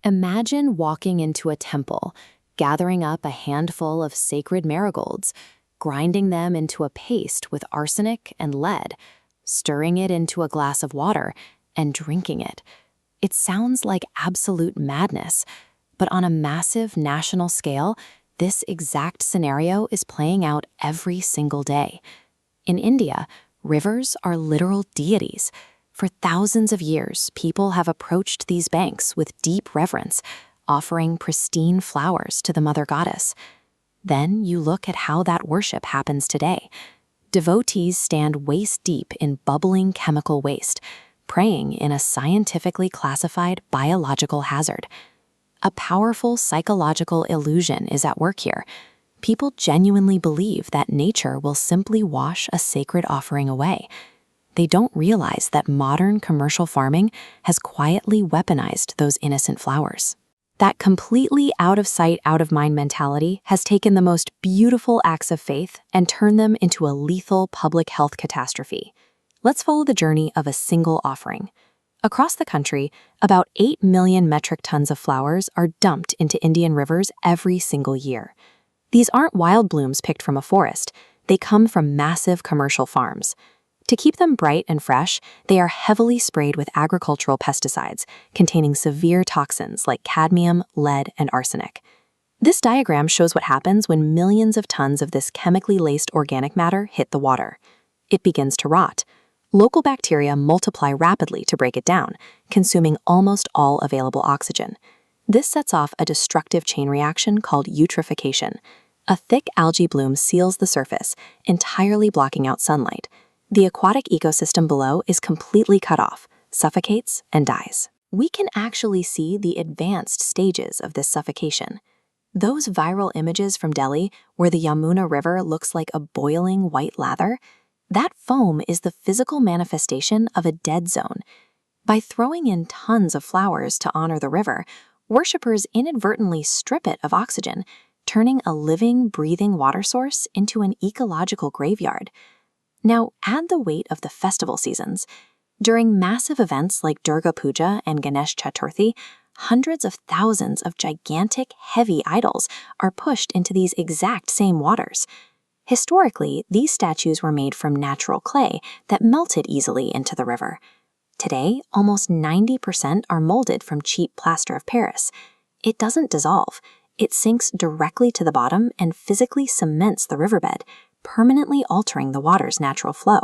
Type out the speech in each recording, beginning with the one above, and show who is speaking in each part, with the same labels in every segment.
Speaker 1: Imagine walking into a temple, gathering up a handful of sacred marigolds, grinding them into a paste with arsenic and lead, stirring it into a glass of water, and drinking it. It sounds like absolute madness, but on a massive national scale, this exact scenario is playing out every single day. In India, rivers are literal deities. For thousands of years, people have approached these banks with deep reverence, offering pristine flowers to the mother goddess. Then you look at how that worship happens today. Devotees stand waist-deep in bubbling chemical waste, praying in a scientifically classified biological hazard. A powerful psychological illusion is at work here. People genuinely believe that nature will simply wash a sacred offering away. They don't realize that modern commercial farming has quietly weaponized those innocent flowers. That completely out-of-sight, out-of-mind mentality has taken the most beautiful acts of faith and turned them into a lethal public health catastrophe. Let's follow the journey of a single offering. Across the country, about 8 million metric tons of flowers are dumped into Indian rivers every single year. These aren't wild blooms picked from a forest. They come from massive commercial farms. To keep them bright and fresh, they are heavily sprayed with agricultural pesticides containing severe toxins like cadmium, lead, and arsenic. This diagram shows what happens when millions of tons of this chemically laced organic matter hit the water. It begins to rot. Local bacteria multiply rapidly to break it down, consuming almost all available oxygen. This sets off a destructive chain reaction called eutrophication. A thick algae bloom seals the surface, entirely blocking out sunlight. The aquatic ecosystem below is completely cut off, suffocates, and dies. We can actually see the advanced stages of this suffocation. Those viral images from Delhi, where the Yamuna River looks like a boiling white lather, that foam is the physical manifestation of a dead zone. By throwing in tons of flowers to honor the river, worshippers inadvertently strip it of oxygen, turning a living, breathing water source into an ecological graveyard. Now, add the weight of the festival seasons. During massive events like Durga Puja and Ganesh Chaturthi, hundreds of thousands of gigantic, heavy idols are pushed into these exact same waters. Historically, these statues were made from natural clay that melted easily into the river. Today, almost 90% are molded from cheap plaster of Paris. It doesn't dissolve. It sinks directly to the bottom and physically cements the riverbed, permanently altering the water's natural flow.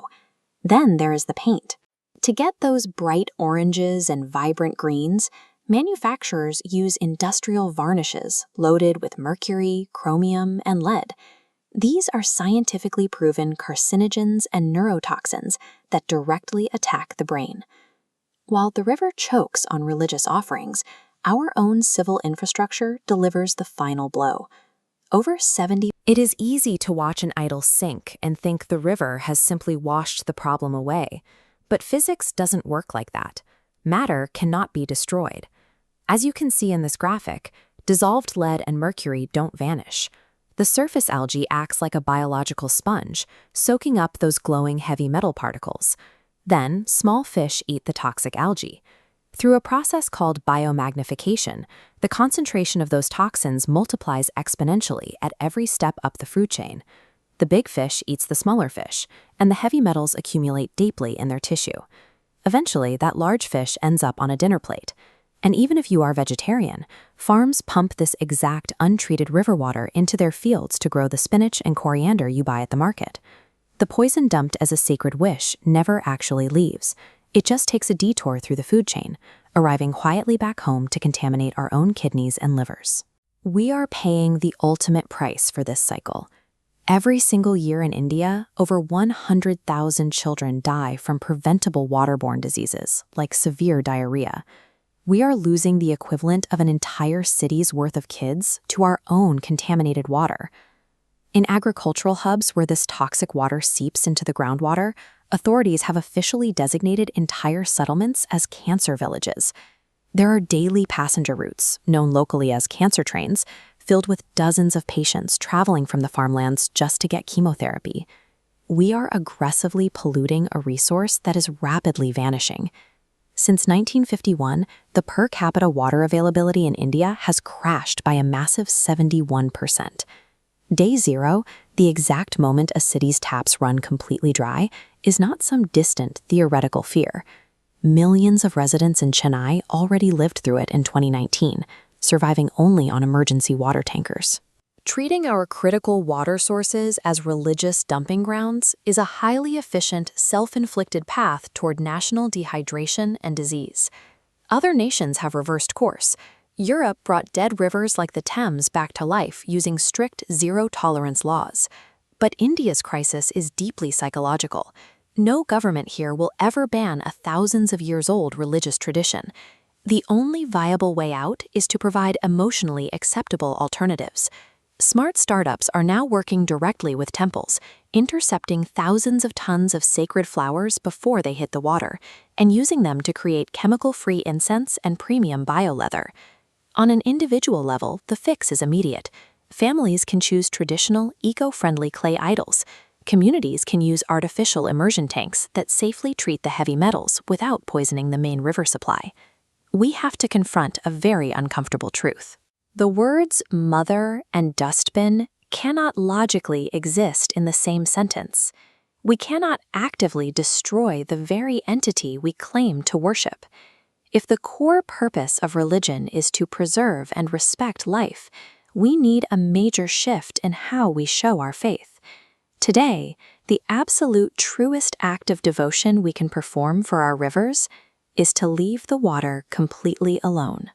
Speaker 1: Then there is the paint. To get those bright oranges and vibrant greens, manufacturers use industrial varnishes loaded with mercury, chromium, and lead. These are scientifically proven carcinogens and neurotoxins that directly attack the brain. While the river chokes on religious offerings, our own civil infrastructure delivers the final blow. It is easy to watch an idol sink and think the river has simply washed the problem away. But physics doesn't work like that. Matter cannot be destroyed. As you can see in this graphic, dissolved lead and mercury don't vanish. The surface algae acts like a biological sponge, soaking up those glowing heavy metal particles. Then, small fish eat the toxic algae. Through a process called biomagnification, the concentration of those toxins multiplies exponentially at every step up the food chain. The big fish eats the smaller fish, and the heavy metals accumulate deeply in their tissue. Eventually, that large fish ends up on a dinner plate. And even if you are vegetarian, farms pump this exact untreated river water into their fields to grow the spinach and coriander you buy at the market. The poison dumped as a sacred wish never actually leaves. It just takes a detour through the food chain, arriving quietly back home to contaminate our own kidneys and livers. We are paying the ultimate price for this cycle. Every single year in India, over 100,000 children die from preventable waterborne diseases, like severe diarrhea. We are losing the equivalent of an entire city's worth of kids to our own contaminated water. In agricultural hubs where this toxic water seeps into the groundwater, authorities have officially designated entire settlements as cancer villages. There are daily passenger routes, known locally as cancer trains, filled with dozens of patients traveling from the farmlands just to get chemotherapy. We are aggressively polluting a resource that is rapidly vanishing. Since 1951, the per capita water availability in India has crashed by a massive 71%. Day zero, the exact moment a city's taps run completely dry, is not some distant theoretical fear. Millions of residents in Chennai already lived through it in 2019, surviving only on emergency water tankers. Treating our critical water sources as religious dumping grounds is a highly efficient, self-inflicted path toward national dehydration and disease. Other nations have reversed course. Europe brought dead rivers like the Thames back to life using strict zero-tolerance laws. But India's crisis is deeply psychological. No government here will ever ban a thousands-of-years-old religious tradition. The only viable way out is to provide emotionally acceptable alternatives. Smart startups are now working directly with temples, intercepting thousands of tons of sacred flowers before they hit the water, and using them to create chemical-free incense and premium bioleather. On an individual level, the fix is immediate. Families can choose traditional, eco-friendly clay idols. Communities can use artificial immersion tanks that safely treat the heavy metals without poisoning the main river supply. We have to confront a very uncomfortable truth. The words mother and dustbin cannot logically exist in the same sentence. We cannot actively destroy the very entity we claim to worship. If the core purpose of religion is to preserve and respect life, we need a major shift in how we show our faith. Today, the absolute truest act of devotion we can perform for our rivers is to leave the water completely alone.